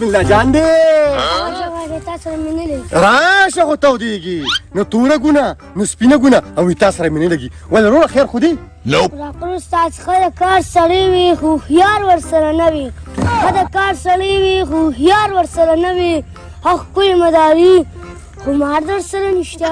بسم الله جان دی راشه خو تودېږي نو توره ګونه نو سپینه ګونه او تا سره مې نه لګي ولې وروره خیر خو دی راکړو استاد ښه د کار سړی وي خو هوښیار ورسره نه وي ښه د کار سړی وي خو هوښیار ورسره نه وي ښه ښکلې مداري خو مار درسره نشته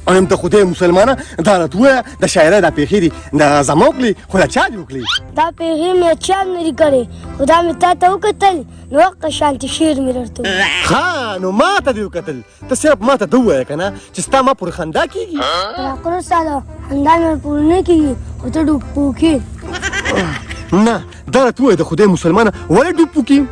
ایم ته خدای مسلمانه دا راته ووایه د شاعرۍ دا پېښې دي دا زما وکړي خو دا چا دې وکړي دا پېښې مې چا نه دي کړې خو دا مې تا ته وکتل نو حقه شانتي شعر مې درته ښه نو ما ته دې وکتل ته صرف ما ته ده ووایه که نه چې ستا ما پورې خندا کېږي راکړو استاده خندا مې پورې نه کېږي خو ته ډوب پوکې نه دا راته ووایه د خدای مسلمانه ولې ډوب پوکي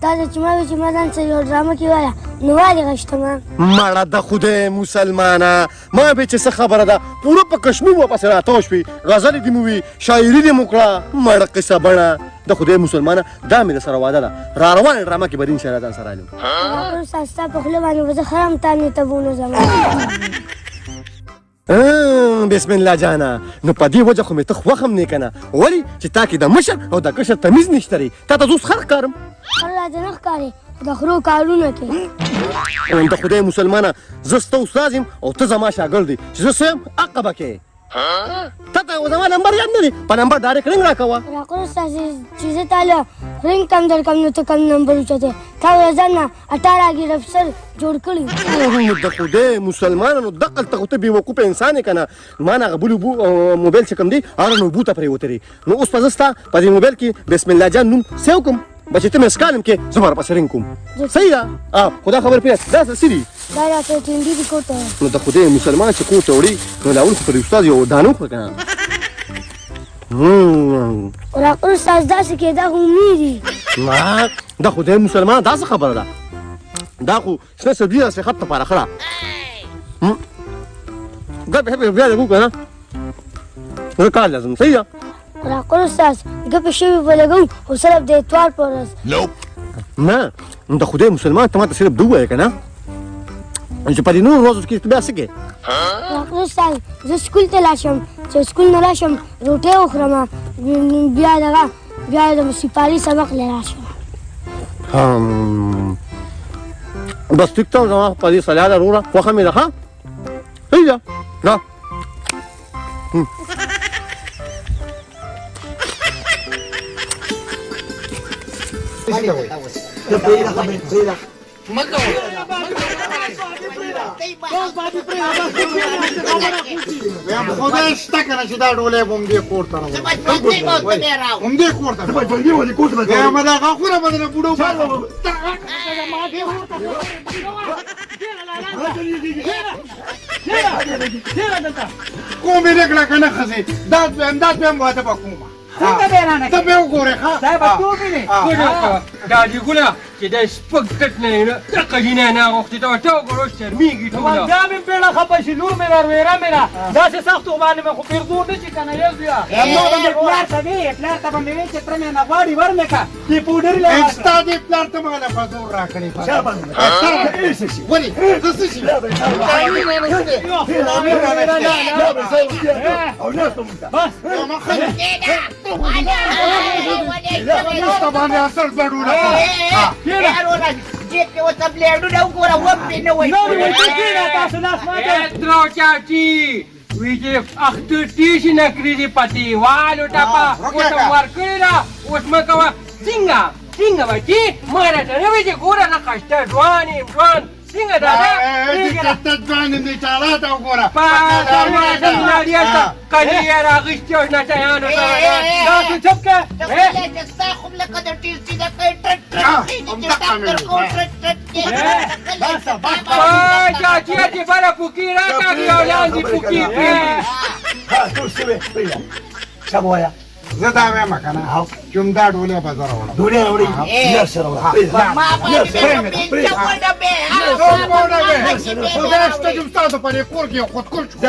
تا ته چې ما وي چې ما ځان سره یو ډرامه کې وایه نو ولې غشتمه مړه د خدای مسلمانه ما به چې څه خبره ده پوره په کشمیر ورپسې راتاو شوې غزلې دې مو وي شاعري دې مو کړه مړه قصه بڼه د خدای مسلمانه دا مې درسره واده ده را روانه ډرامه کې به دې انشاءالله ځان سره علم راکړو استاد ستا په خوله باندې به زه خرم تانې تبونه زما بسم الله جانه نو په دې وجه خو مې ته خوښ هم نه کنه ولې چې تا کې د مشر او د کشر تمیز نشته دی تا ته زه اوس خر ښکارم خر راته نه ښکارې خو د خرو کارونه کوي د خدای مسلمانه زه ستا استاد یم او ته زما شاګرد یې چې زه څه یم حقه به کوې تا ته زما نمبر یاد نه دی په نمبر ډایرکټ رنګ راکوه راکړو استاد چې زه تاله رنګ کم در کم نو ته کم نمبر اوچتې تا ویل ځان نه 18 ګیر افسر جوړ کړي د خدای مسلمانه نو دقل ته خو ته بېوقوفه انسان یې که نه ما نه هغه بل موبایل چې کوم دی هغه نو اوبو ته پرېوتی دی نو اوس به زه ستا په دې موبایل کې بسم الله جان نوم سیو کوم بچې ته مې اسکالم کې زه به راپسې رنګ کوم صحیح ده خو دا خبرې پرېږده دا څه دي دا راته ټینډي دي کور ته نو د خدای مسلمان چې کور ته وړي نو لاول خو پر استاد یو دانه وخوره که نه راکړو استاد داسې کېده خو میري د خدای مسلمان دا څه خبره ده دا خو شنه سبزي د صحت لپاره ښه ده ګپ هپې بیا لګو که نه زه کار لازم صحیح ده راکړو استاد ګپې شوي به لګوو خو صرف د اتوار په ورځ نه د خدای مسلمان ته ما ته صرف ده ووایه که نه چې په دې نورو ورځو کې ته بیا څه کوې راکړو استاد زه سکول ته لاړ شم چې سکول نه راشم روټۍ وخورم بیا دغه بیا د سپاري سبق لی راشم بس ټیک ته زما په دې صلاح ده وروره خوښه مې ده ښه صحیح ده دا خدای شته که نه چې دا ډولۍ به همدې کور ته راوړم همدې کور ته به دا غاښونه به درنه بوډه کومې رګړه که نه ښځې دا دویم واده به کومه ته به وګورې دا دې ګوله چې دا سپک کټ نه وي نو دقه جینۍ نه غوښتې ته ورته وګوره اوس شرمېږي ټوله بیا مې پېړه خفه شي لور مې رارویره مې را داسې سختو باندې مې خو پېرزور نه شي که نه یو بیا پلار ته وې پلار ته به مې وې چې تره مې نه غواړي ور مې که دې پوډر له ستا دې پلار ته ماله په زور راکړې ولې زه څه شي بس ستا باندې اثر ګډوله درو چاچي وی چې اختر ټیشي نه کړي دي پتیوالو ټپه اوس ورکړې ده اوس مه کوه څنګه بچي ما راته نه وایي چې ګوره نه خشته ځوان یم ځوان څنګه دادا ته ځوان دې چالاته وګوره کلي یې راغېستې اوس نشیانو ته تاسو چپ که چاچي چې بله پوکي راکړي او لاندې پوکي پرې زه دا وایم که نه چې همدا ډولۍ به زه راوړم خدای شته چې ستاسو په دې کور کې یو خودکل شو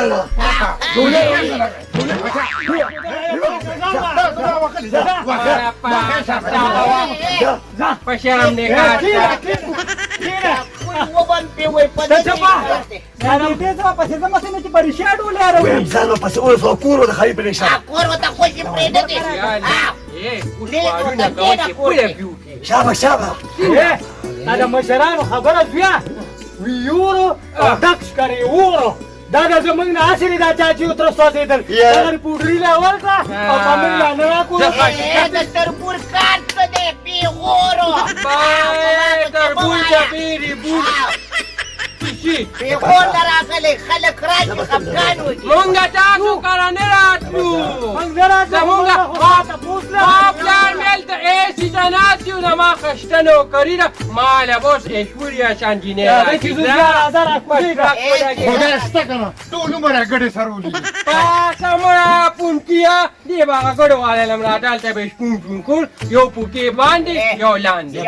په شرم دې کار دې زما پسې زما څنګه چې په رښتیا ډولۍ راوړي ځان پسې اوس کور ورته خالي پرېږده یالې اوس پاړونه کوه چې پوله پیو کې شابه شابه دا د مشرانو خبره بیا وی یورو او ډک ښکاري وورو دا د زمونږ نه اصلي دا چا چې وتره سوځېدل هغه پوډري له ورکړه او په موږ لا نه راکړو د تربور کار څه دی پیغورو تربور چپېرې بوټ پیغور ته راغلی خلک راشي خفګان وکړي مونږ تاسو کره نه راتلو زمونږ ما پلار مې هلته ایسي ته ناست یو زما خشته نوکري ده ما له اوس ایشوریا شانجینۍ خدای شته که نه ټول عمر یې ګډې سره ولي پاسه مړه پونکیا دې به هغه ګډو والی لم راټال به شپون شپون کول یو پوکې باندې یو لاندې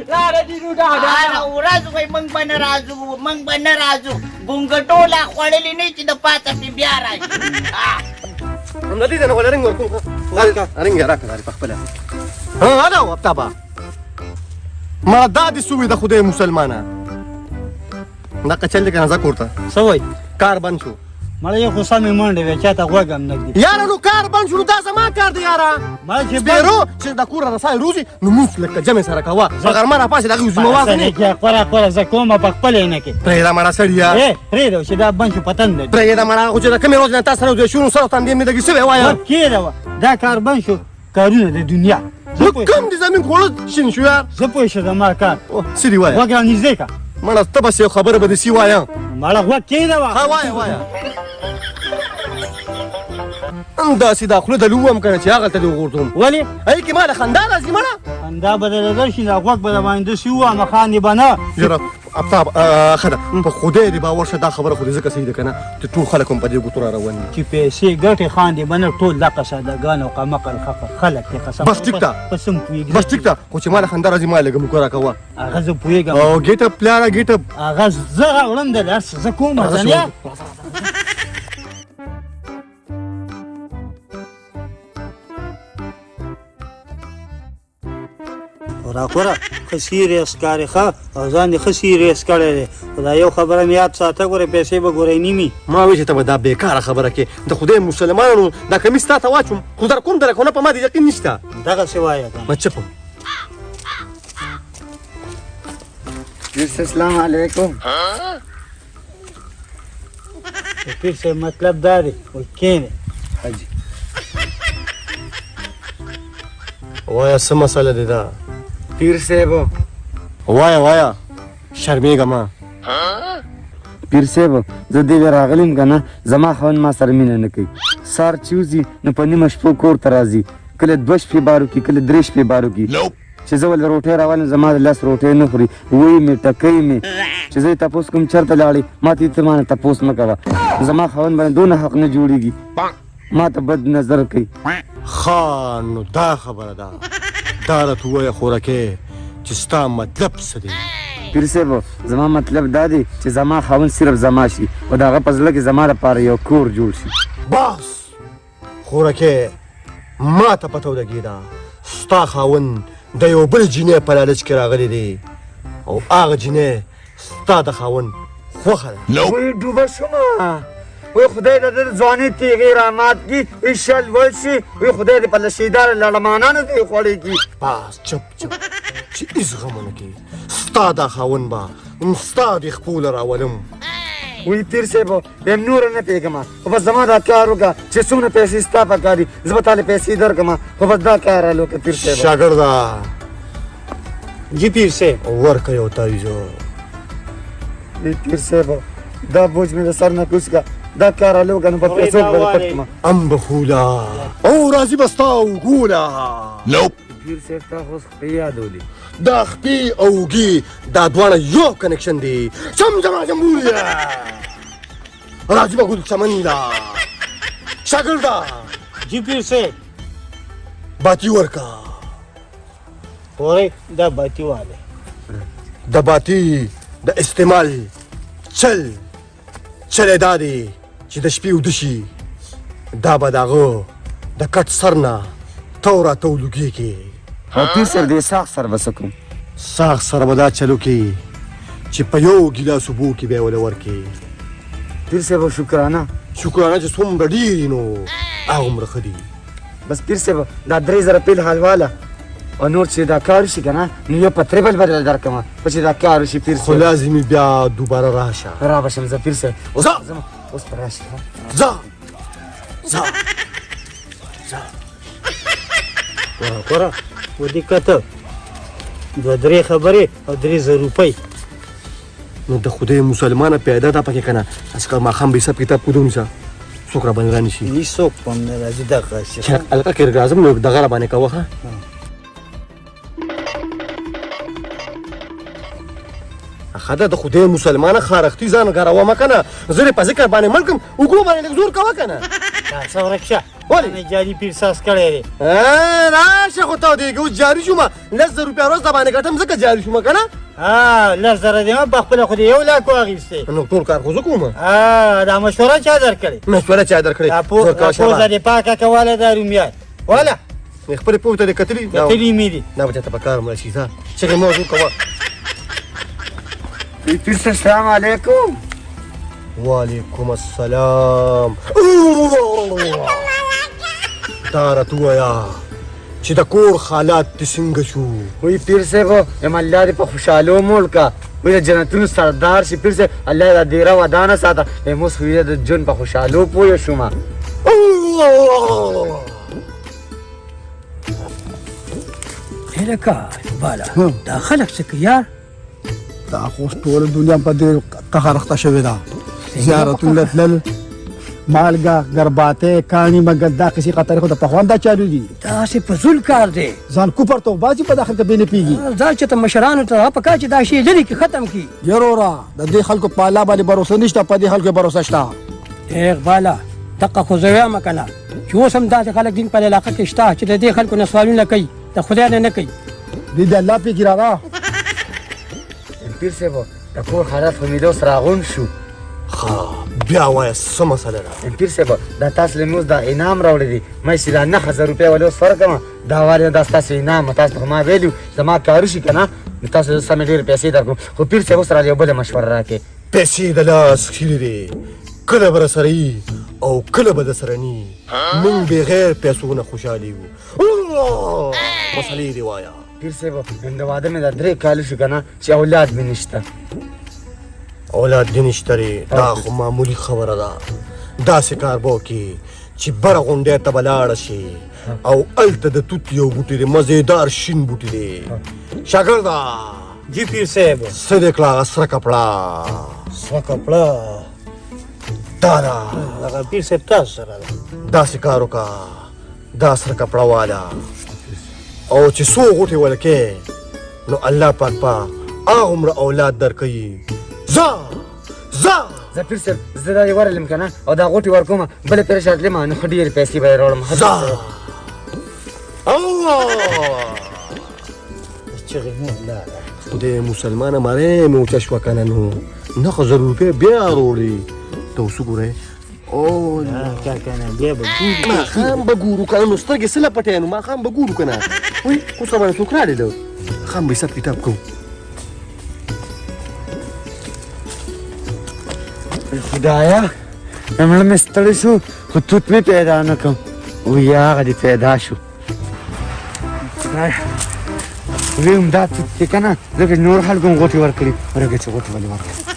لاره دې نو هره ورځ وایي موږ به نه راځو موږ به نه راځو ګونګټو لا خوړلي نه چې د پاته پې بیا راشي همدا دې نه ولا رنګ ورکوم رنګ راکړه لري په خپله دا و ابتابا ما دا دې سوې د خدای مسلمانه دا کچل دې که نه زه کور ته څه وایي کار بند شو مړه یو خو سمې منډې وې چا ته غوږ هم نږدې یاره نو کار بند شو نو دا زما کار دی یاره مړه چې سپېرو چې د کوره رسای روزي نو مونځ لکه جمع سره کوه په غرمه راپاسې د هغې ذمهوار نه قوره زه کومه په خپله یې نه کې پرېږده مړه سړیه پرېږده چې دا بند شو پتن دی پرېږده مړه خو چې د کومې ورځې نه تا سره د شونو سره تندې مې دګې شوی وایه کېده دا کار بند شو کارونه د دنیا نو کوم د زمین خوړل شین شو یار زه پوه شه زما کار څه دي وایه غوږ رانږدې که مړه ته بس یو خبره به دې سي وایه مړه غوږ کېده ها وایه وایه همداسې دا خوله د لوم که نه چې هغلته دې وغورځوم ولې هغې کې ما د خندا راځي مړه خندا به درېدل شي دا غوږ به د باندې داسې ووامه خاندې به نه یاره افتاب ښه ده په خدای دې باور شه دا خبره خو دې ځکه صحیح ده که نه چې ټول خلک هم په دې ګوتو را روان دي چې پیسې ګټې خاندې به نه ټول دغه سادهګان او قمقل خلک دې قسم بس ټیک ده په سم پوهېږي بس ټیک ده خو چې ما د خندا راځي ما لږه موکه راکوه هغه زه پوهېږم او ګیټ اپ پلاره ګیټ اپ هغه زه راوړم د هر څه زه کوم ځنیا راکوره ښه سیریس کار یې ښه او ځان دې ښه سیریس کړی دی خو دا یو خبره مې یاد ساته ګورې پیسې به ګورې نیمي ما وایي چې ته به دا بېکاره خبره کې د خدای مسلمانانو دا کمیس تا ته واچوم خو در کوم درک نه په ما دې یقین نشته دغسې وایه که ما چپم السلام علیکم پیر صاحب مطلب دا دی وایي کښېنې وایه څه مسله دی دا پیر صاحب وایه شرمېږه ما پیر صاحب زه دې راغلم که نه زما خاوند ما سره مینه نه کوي سهار چې وځي نو په نیمه شپو کور ته راځي کله 2 شپې بار وکړي کله 3 شپې بار وکړي چې زه ولې روټۍ راولم زما د لاس روټۍ نه خوري وایي مې ټکوي مې چې زه یې تپوس کوم چېرته لاړې ما ته ته ما نه تپوس مه کوه زما خاوند باندې دونه حق نه جوړېږي ما ته بد نظر کوي ښه نو دا خبره ده دا راته ووایه خورکې چې ستا مطلب څه دی پیر صاحب زما مطلب دا دی چې زما خاوند صرف زما شي او د هغه په زړه کې زما دپاره یو کور جوړ شي بس خورکې ما ته پته ولګېده ستا خاوند د یو بل جینۍ په لالچ کې راغلی دی او هغه جینۍ ستا د خاوند خوښه ده وایي ډوبه شومه وایي خدای د ده د ځوانۍ تیغې رامات کړي وایي شل ول شي وایي خدای دې په لشیداره لړمانانو ته یې خوړې کړي بس چپ چې هېڅ غم ونه کوي ستا دا خاوند به ستا د خپوله راولم وایي پیر صاحب یم نوره نه پوهېږم خو بس زما دا کار وکړه چې څومره پیسې ستا په کار دي زه به تاله پیسې درکړم خو بس دا کار حل وکړه پیر صاحب شاګرده جی پیر صاحب ورکه یو تاویزو پیر صاحب دا بوج مې د سر نه کوز کړه دا کار حل وکړه نو په پیسو به دې پټ کړم ام بخوله او راځي به ستا وګوله پیر صاحب تا خو خپې یادولي دا خپې او اوږې دا دواړه یو کنکشن دی چمچما جمبوریه راځي به ګل چمن ده شاګرده جی پیر صاحب باتی ورکه خورې دا باتي والی د باتی د استعمال چل یې دا دی چې د شپې اوده شي دا به د هغه د کټ سر نه تو راته ولګېږي او پیر صاحب دې ساخ سر به څه کوم ساخ سره به دا چلو کې چې په یو ګیلاس اوبو کې به یې وله ورکړې پیر صاحب شکرانه شکرانه چې څومره ډېر نو هغومره ښه دي بس پیر صاحب دا 3000 پیل حلواله او نور چې دا کار شي که نه نو یو په تریبل بدل درکړم په چې دا کار وشي پیر خو صاحب لازمي بیا دوباره راشه را به شم زه پیر صاحب اوس ځه. ځم. اوس به راشي ځه ځه ګوره ودې کته 2-3 خبرې او 3,000 روپۍ نو د خدای مسلمانه پیدا ده پکې کنه اسکه ما خام به حساب کتاب کو دونی سا څوک را باندې رانی شي هیڅوک په نه راځي دغه شي چې الګه کې راځم نو دغه را باندې کوه ها خدا د خدای مسلمانه خارختی ځان غراوه ما کنه زره په ذکر باندې ملکم وګړو باندې زور کوه کنه دا څو رکشه ولې؟ نه جاري پیر ساس کړی دی راشه خو ته دی ګو جاری شوم 1000 روپیا روز د باندې ګټم زکه جاری شوم کنه ها 10,000 دی په خپل خو دی 1 لاک واغېسته نو ټول کار خو زه کوم دا مشوره چا درکړې مشوره چا درکړې زور کا پوزه شابه دې پاکه کوله دا رومیان ولا خپل پوته د کتلی کتلی مې دي نه بچا ته پکار مې شي ځه چې موضوع کوه پیر صاحب السلام علیکم وعلیکم السلام داره تو ویا چې د کور حالات دې څنګه شو وی پیر صاحب یم الله دې په خوشحالو ملکه وی د جنتونو سردار شي پیر صاحب الله دې ډیره ودانه ساته موږ خو یې د جون په خوشحالو پوه شوم هلکه بالا دا خلک څه کوي یار دا خو ټول دنیا په دې قهر اخته شوې ده زیارتونه تلل مالګه ګرباته کانی مګر دا کسی خطر خو د پخوان دا چالو دي دا سه فزول کار دی ځان کوپر تو بازي په داخل کې بینه پیږي ځان چې ته مشرانو ته په کاچ دا شی لري کې ختم کی یرورا د دې خلکو په الله باندې باور نشته په دې خلکو باور شته اقبالا دغه خو زویا مکنه چې اوس هم دا خلک دین په علاقه کې شته چې د دې خلکو نه سوالونه کوي د خدای نه کوي دې د الله په ګرا پیر صاحب د کور حالات په میدو سره غون شو ها بیا وای څه مسله ده پیر صاحب دا تاسو له موږ دا انعام راوړی دی مې سیدا 9000 روپیا ولې اوس فرق ما دا واره دا تاسو انعام تاسو ما ویلو زما کار شي کنه تاسو سم ډیر پیسې درکو خو پیر صاحب سره یو بل مشوره راکې پیسې د لاس خېلې دي کله بر سره او کله به د سره ني من بغیر پیسو نه خوشالي وو مسلې دی وایا پیر صاحب د واده مې د 3 کال شو کنه چې اولاد مې نشته اولاد دې نشته دا خو معمولی خبره ده داسې کار به وکړي چې بره غونډۍ ته به لاړه شي او هلته د توت یو بوټی دی مزېدار شین بوټی دی شاګرده جی پیر صاحب څه دې کړه سره کپړه سره کپړه دا ده هغه پیر صاحب تاسو سره داسې کار وکړه دا سره کپړه واله او چې څو غوټې ولکې نو الله پاک په هغومره اولاد درکوي ځه زه پیر صاحب زه دا یې ورلم کنه او دا غوټې ورکوم بلې پرې شرطلې ما نو ښه ډېرې پیسې به یې راوړم خدای مسلمانه ماره مې اوچه شوه که نه نو 9000 روپۍ بیا راوړې ته اوس وګورئ او ماښام به ګورو که نه نو سترګې څه له پټې نو ماښام به ګورو که نه وایي اوس راباندې څوک راغلی ده ماښام به حساب کتاب کوو خدایا مړه مې ستړی شو خو توت مې پیدا نه کړم وی هغه دې پیدا شو خدایا وی همدا توت دی که نه ځکه نور خلکو هم غوټې ورکړي ورکړه چې غوټې ولې ورکړي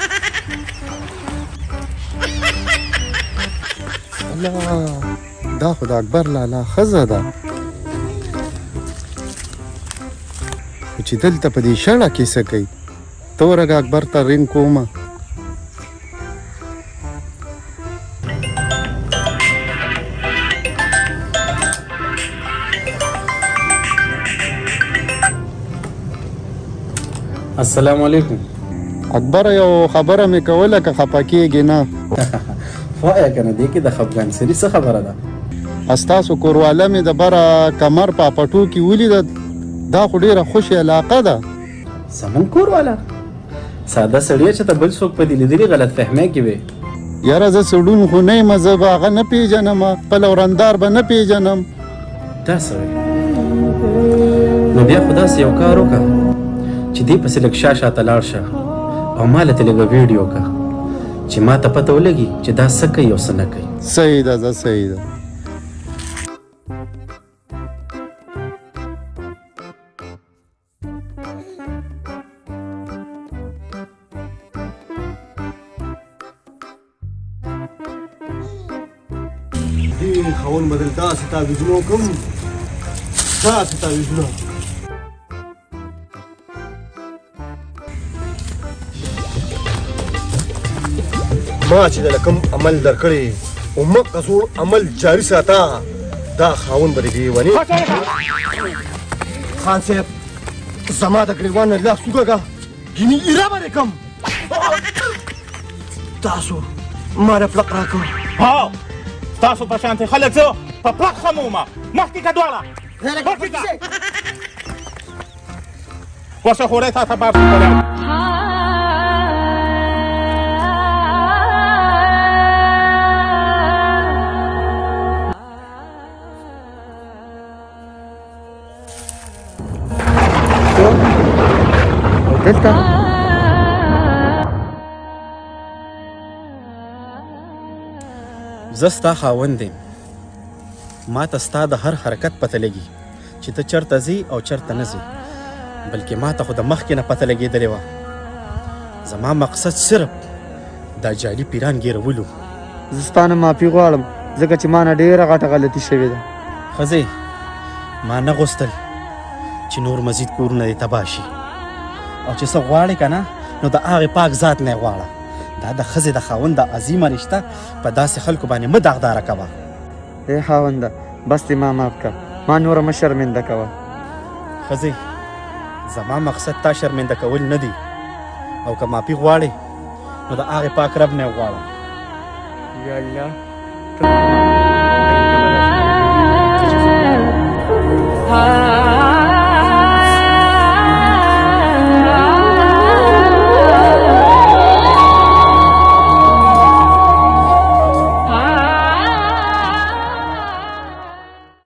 دا خو د اکبر لالا ښځه ده خو چې دلته په دې شړه کې څه کوي ته ورږه اکبر ته رینګ کومه السلام علیکم اکبر یو خبره مې کوله که خفه کېږې نه وایه کنه دې کې د خفګان سری څه خبره ده استاسو کورواله مې د بره کمر په پټو کې ولیده دا خو ډېره خوشې علاقه ده زمون کور والا ساده سړی چې ته بل څوک په دې لیدلي غلط فهمۍ کې وې یاره زه سړون خو نه یم زه به هغه نه پېژنم خپل ورندار به نه پېژنم دا څه وې نو بیا خو داسې یو کار وکړه چې دې پسې لږ شا شاته لاړ شه او ما له ته لږه ویډیو کړه چې ما ته پته ولګي چې دا څه کوي او څه نه کوي صحیح ده زه صحیح ده دې خاوند بدل داسې تعویضونه وکړم داسې تعویضونه ما چې د کوم عمل درکړی او مقصور عمل جاری ساته دا خاوند به دې ونی خان صاحب زما د ګریوان نه لاس وکړه ګینې ایره به دې کم تاسو ما نه پلق راکړ هاو تاسو په شانتې خلک زه په پلق خمومه مخکې که دواړه مخکې که وسه خورې تا ته باب کړی دلته زه ستا خاوند یم ما ته ستا د هر حرکت پته لګي چې ته چېرته ځې او چېرته نه ځې بلکې ما ته خو د مخکې نه پته لګېدلې وه زما مقصد صرف دا جعلي پیران ګیرولو زه ستا نه معافي غواړم ځکه چې ما نه ډېره غټه غلطي شوې ده ښځې ما نه غوښتل چې نور مزید کورونه دې تباه شي او چې څه غواړې که نه نو د هغې پاک ذات نه یې غواړه دا د ښځې د خاوند د عظیمه رشته په داسې خلکو باندې مه داغداره کوه ای خاونده بس دې ما معاف کړه ما نوره مه شرمنده کوه ښځې زما مقصد تا شرمنده کول نه دي او که معافي غواړې نو د هغې پاک رب نه یې غواړه یا الله